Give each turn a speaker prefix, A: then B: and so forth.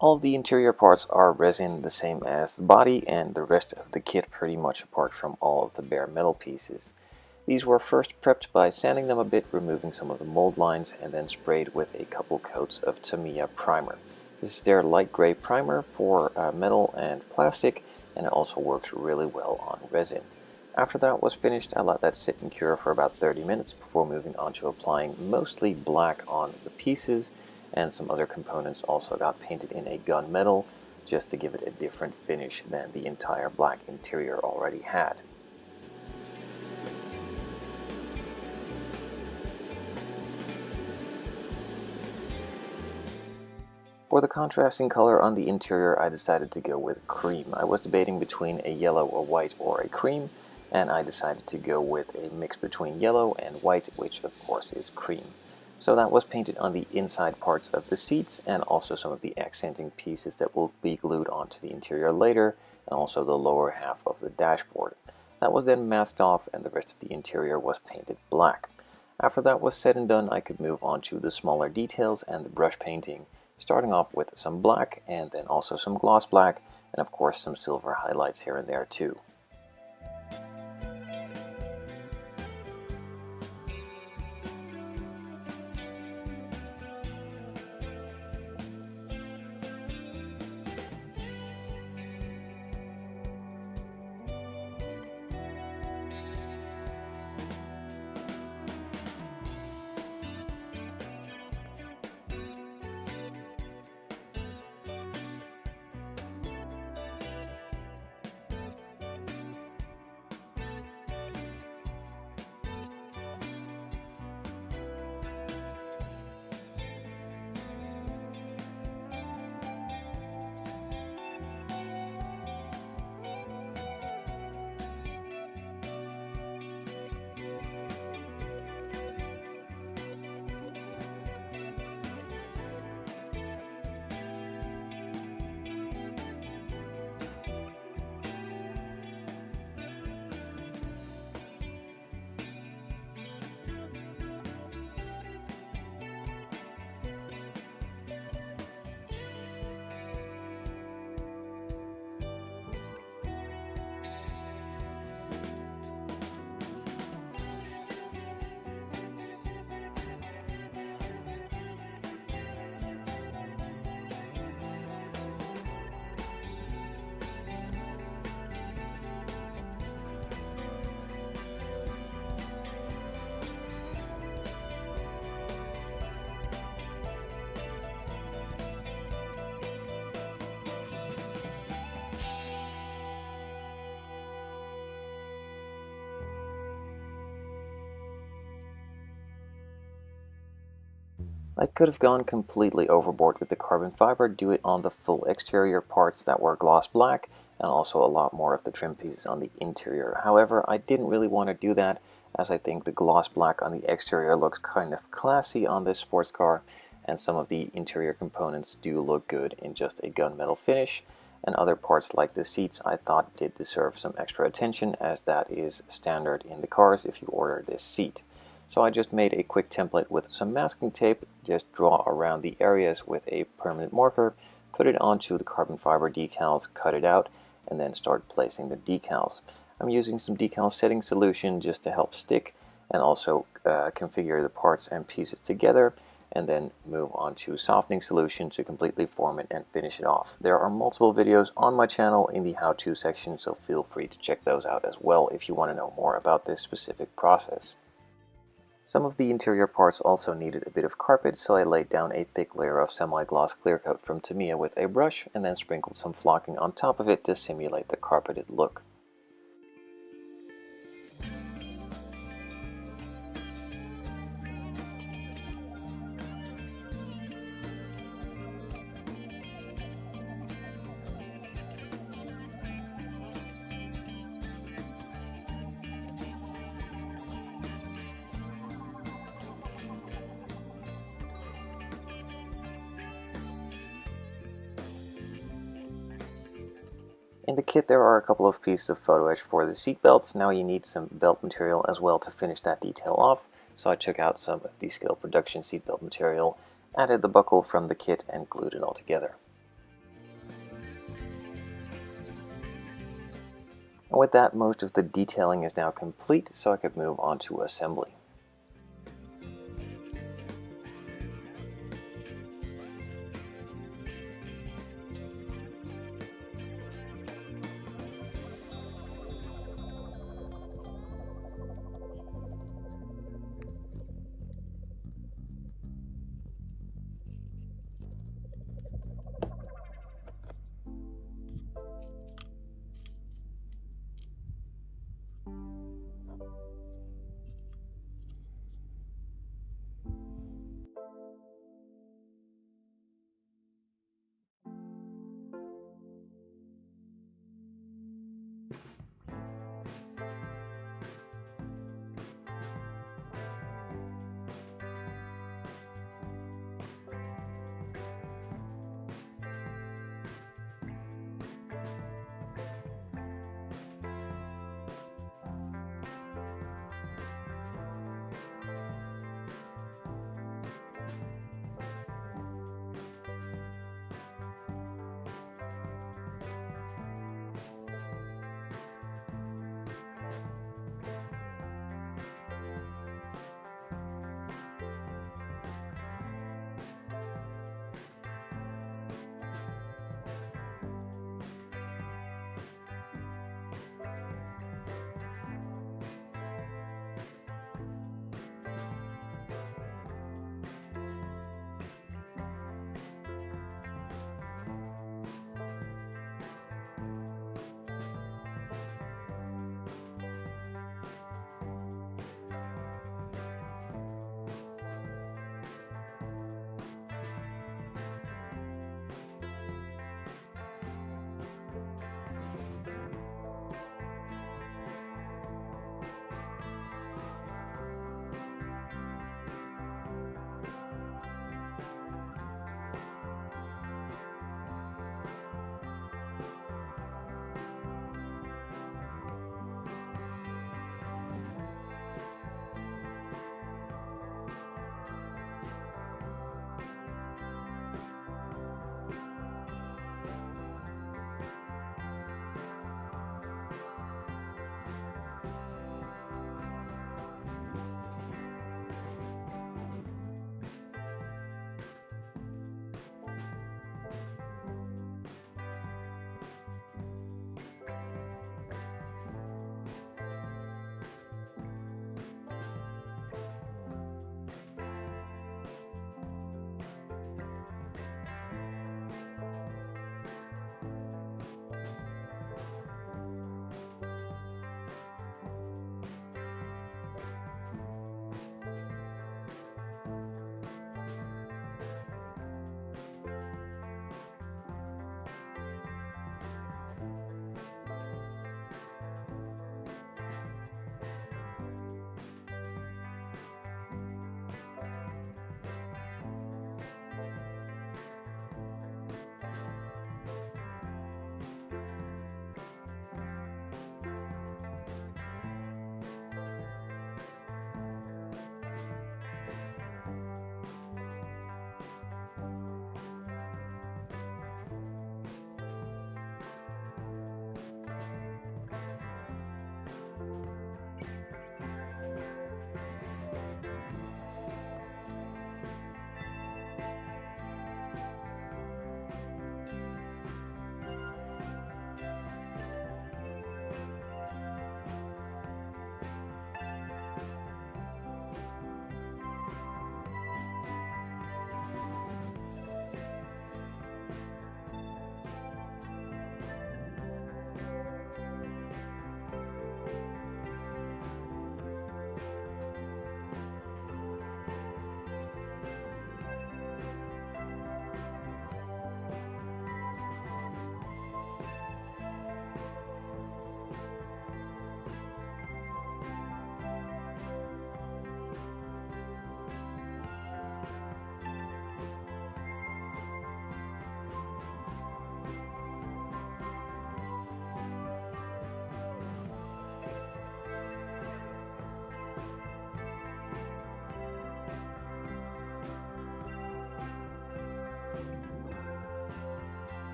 A: All of the interior parts are resin, the same as the body and the rest of the kit pretty much, apart from all of the bare metal pieces. These were first prepped by sanding them a bit, removing some of the mold lines, and then sprayed with a couple coats of Tamiya primer. This is their light gray primer for metal and plastic, and it also works really well on resin. After that was finished, I let that sit and cure for about 30 minutes before moving on to applying mostly black on the pieces, and some other components also got painted in a gunmetal just to give it a different finish than the entire black interior already had. For the contrasting color on the interior, I decided to go with cream. I was debating between a yellow, a white, or a cream, and I decided to go with a mix between yellow and white, which of course is cream. So that was painted on the inside parts of the seats and also some of the accenting pieces that will be glued onto the interior later, and also the lower half of the dashboard. That was then masked off and the rest of the interior was painted black. After that was said and done, I could move on to the smaller details and the brush painting, starting off with some black and then also some gloss black, and of course some silver highlights here and there too. I could have gone completely overboard with the carbon fiber, do it on the full exterior parts that were gloss black, and also a lot more of the trim pieces on the interior. However, I didn't really want to do that, as I think the gloss black on the exterior looks kind of classy on this sports car, and some of the interior components do look good in just a gunmetal finish, and other parts like the seats I thought did deserve some extra attention, as that is standard in the cars if you order this seat. So I just made a quick template with some masking tape, just draw around the areas with a permanent marker, put it onto the carbon fiber decals, cut it out, and then start placing the decals. I'm using some decal setting solution just to help stick, and also configure the parts and pieces together, and then move on to softening solution to completely form it and finish it off. There are multiple videos on my channel in the how-to section, so feel free to check those out as well if you want to know more about this specific process. Some of the interior parts also needed a bit of carpet, so I laid down a thick layer of semi-gloss clear coat from Tamiya with a brush, and then sprinkled some flocking on top of it to simulate the carpeted look. In the kit there are a couple of pieces of photo etch for the seat belts. Now you need some belt material as well to finish that detail off, so I took out some of the Scale Production seatbelt material, added the buckle from the kit, and glued it all together. And with that, most of the detailing is now complete, so I could move on to assembly.